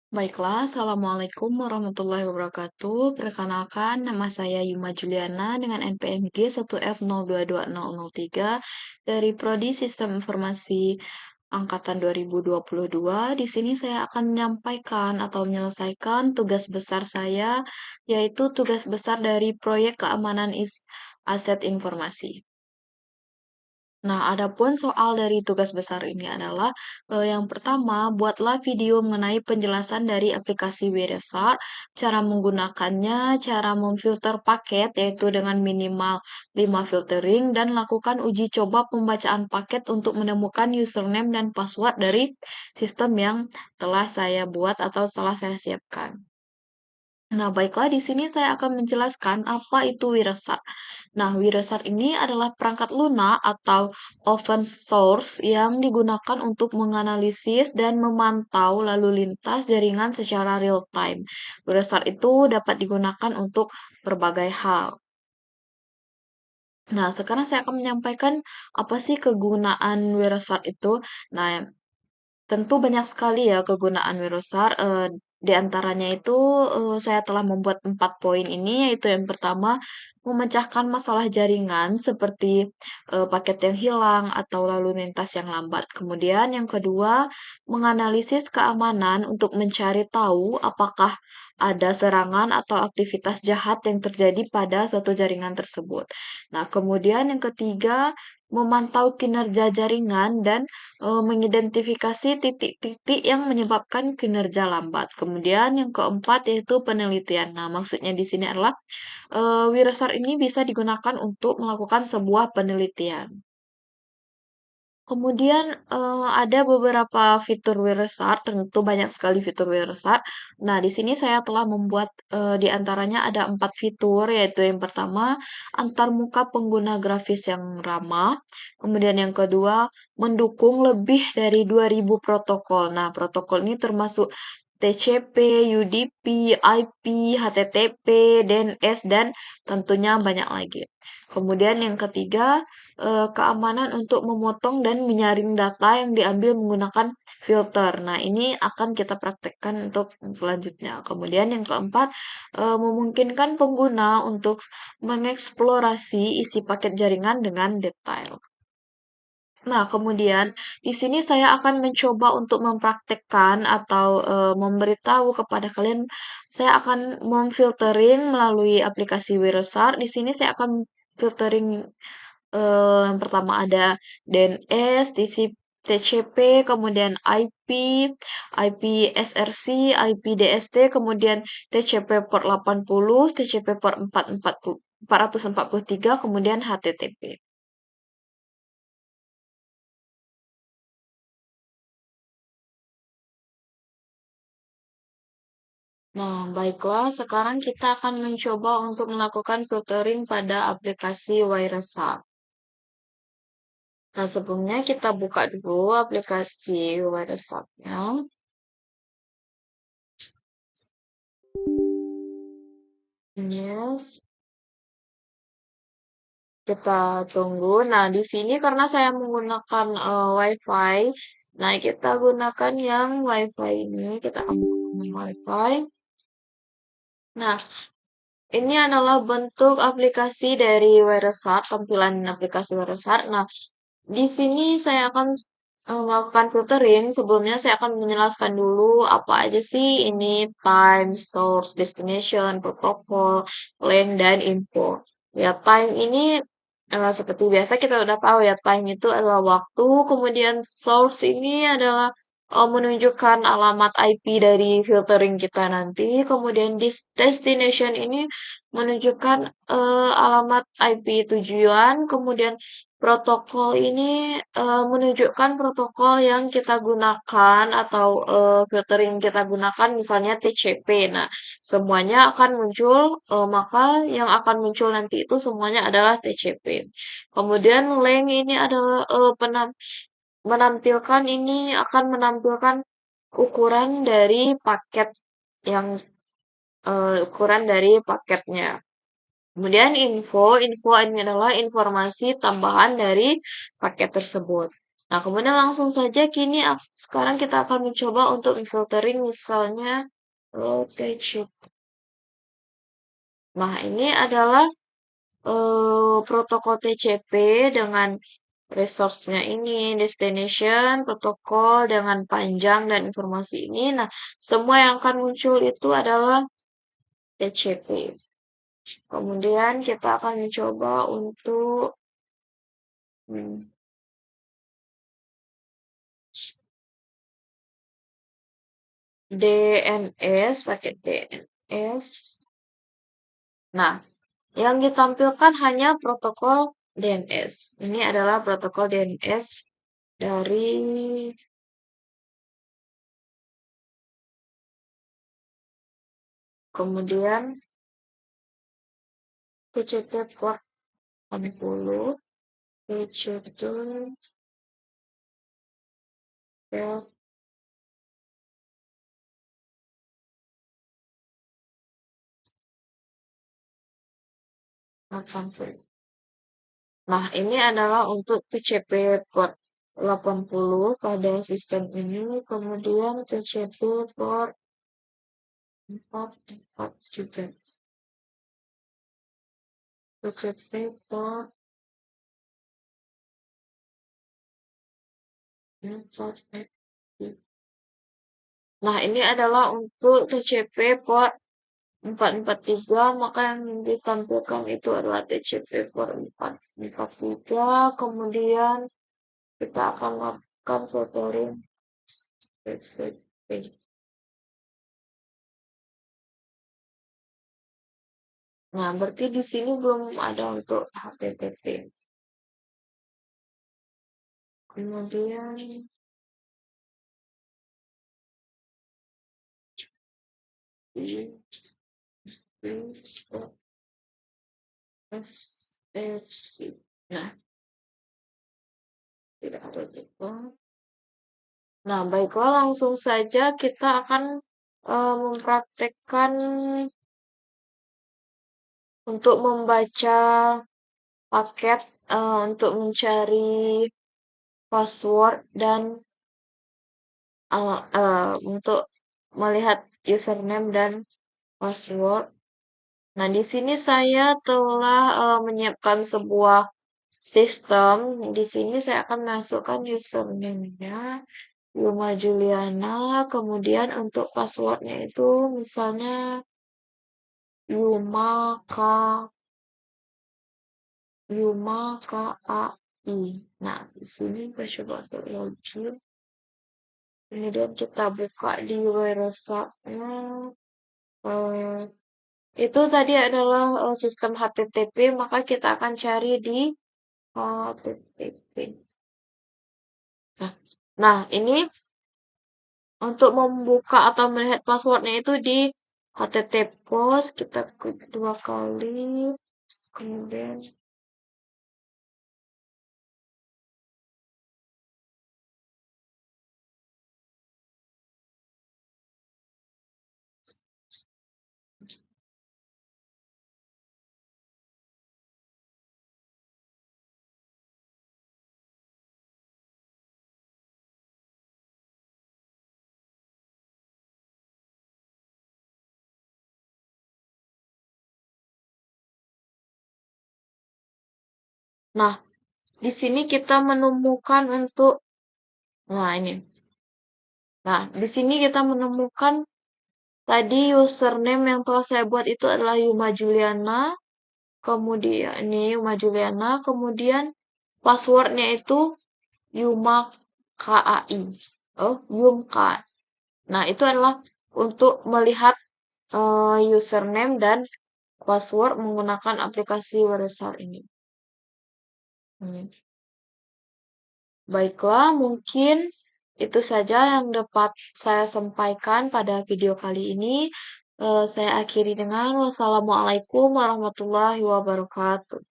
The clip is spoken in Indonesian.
Baiklah, Assalamualaikum warahmatullahi wabarakatuh. Perkenalkan, nama saya Yuma Juliana dengan NPMG 1F022003 dari Prodi Sistem Informasi Angkatan 2022. Di sini saya akan menyampaikan atau menyelesaikan tugas besar saya, yaitu tugas besar dari proyek keamanan aset informasi. Nah, adapun soal dari tugas besar ini adalah yang pertama, buatlah video mengenai penjelasan dari aplikasi Wiresar, cara menggunakannya, cara memfilter paket yaitu dengan minimal 5 filtering dan lakukan uji coba pembacaan paket untuk menemukan username dan password dari sistem yang telah saya buat atau telah saya siapkan. Nah, baiklah di sini saya akan menjelaskan apa itu Wirasat. Nah, Wirasat ini adalah perangkat lunak atau open source yang digunakan untuk menganalisis dan memantau lalu lintas jaringan secara real time. Wirasat itu dapat digunakan untuk berbagai hal. Nah, sekarang saya akan menyampaikan apa sih kegunaan Wirasat itu. Nah, tentu banyak sekali ya kegunaan Wirosar, di antaranya itu, saya telah membuat 4 poin ini, yaitu yang pertama, memecahkan masalah jaringan seperti, paket yang hilang atau lalu lintas yang lambat. Kemudian yang kedua, menganalisis keamanan untuk mencari tahu apakah ada serangan atau aktivitas jahat yang terjadi pada suatu jaringan tersebut. Nah, kemudian yang ketiga, memantau kinerja jaringan dan mengidentifikasi titik-titik yang menyebabkan kinerja lambat. Kemudian yang keempat yaitu penelitian. Nah, maksudnya di sini adalah Wirasar ini bisa digunakan untuk melakukan sebuah penelitian. Kemudian, ada beberapa fitur Wiresart, tentu banyak sekali fitur Wiresart. Nah, di sini saya telah membuat, di antaranya ada 4 fitur, yaitu yang pertama, antarmuka pengguna grafis yang ramah. Kemudian yang kedua, mendukung lebih dari 2.000 protokol. Nah, protokol ini termasuk TCP, UDP, IP, HTTP, DNS, dan tentunya banyak lagi. Kemudian yang ketiga, keamanan untuk memotong dan menyaring data yang diambil menggunakan filter. Nah, ini akan kita praktekkan untuk selanjutnya. Kemudian yang keempat, memungkinkan pengguna untuk mengeksplorasi isi paket jaringan dengan detail. Nah, kemudian di sini saya akan mencoba untuk mempraktekkan atau memberitahu kepada kalian, saya akan memfiltering melalui aplikasi Wirasar. Di sini saya akan filtering yang pertama ada DNS, TCP, kemudian IP, IP SRC, IP DST, kemudian TCP port 80, TCP port 443, kemudian HTTP. Nah, baiklah, sekarang kita akan mencoba untuk melakukan filtering pada aplikasi Wiresap. Nah, sebelumnya kita buka dulu aplikasi Wiresap-nya. Yes, kita tunggu. Nah, di sini karena saya menggunakan WiFi, nah kita gunakan yang WiFi ini. Kita akan WiFi. Nah, ini adalah bentuk aplikasi dari Wiresap, tampilan aplikasi Wiresap. Nah, di sini saya akan melakukan filtering. Sebelumnya saya akan menjelaskan dulu apa aja sih ini time, source, destination, protocol, lane, dan info. Ya, time ini seperti biasa kita udah tahu ya, time itu adalah waktu, kemudian source ini adalah menunjukkan alamat IP dari filtering kita nanti, kemudian destination ini menunjukkan alamat IP tujuan, kemudian protokol ini menunjukkan protokol yang kita gunakan atau filtering kita gunakan, misalnya TCP. Nah, semuanya akan muncul, maka yang akan muncul nanti itu semuanya adalah TCP. Kemudian link ini adalah menampilkan ini akan menampilkan ukuran dari paket yang ukuran dari paketnya. Kemudian info ini adalah informasi tambahan dari paket tersebut. Nah, kemudian langsung saja sekarang kita akan mencoba untuk filtering misalnya TCP. Nah, ini adalah protokol TCP dengan resource-nya ini, destination, protokol dengan panjang dan informasi ini. Nah, semua yang akan muncul itu adalah TCP. Kemudian kita akan mencoba untuk hmm, DNS, pakai DNS. Nah, yang ditampilkan hanya protokol DNS. Ini adalah protokol DNS dari kemudian PCT port 60, PCT port 80. Nah, ini adalah untuk TCP port 80 pada sistem ini, kemudian TCP port 44 juga. TCP port 44. Nah, ini adalah untuk TCP port 443, maka yang ditampilkan itu adalah TCP port 443, kemudian kita akan melakukan filtering TCP. Nah, berarti di sini belum ada untuk HTTP. Kemudian di SFC. Nah, tidak ada juga. Nah, baiklah langsung saja kita akan mempraktekkan untuk membaca paket untuk mencari password dan untuk melihat username dan password. Nah, di sini saya telah menyiapkan sebuah sistem. Di sini saya akan masukkan username-nya Yuma Juliana, kemudian untuk passwordnya itu misalnya Yuma K Yuma KAI. Nah, di sini kita coba untuk login. Kemudian kita buka di website-nya. Eh, itu tadi adalah sistem HTTP, maka kita akan cari di HTTP. Nah, nah, ini untuk membuka atau melihat passwordnya itu di HTTP post, kita klik 2 kali, kemudian nah, di sini kita menemukan untuk nah ini. Nah, di sini kita menemukan tadi username yang telah saya buat itu adalah Yuma Juliana. Kemudian ini Yuma Juliana, kemudian passwordnya itu Yuma KAI. Oh, Yumka. Nah, itu adalah untuk melihat username dan password menggunakan aplikasi Wordstart ini. Hmm. Baiklah, mungkin itu saja yang dapat saya sampaikan pada video kali ini. Saya akhiri dengan wassalamualaikum warahmatullahi wabarakatuh.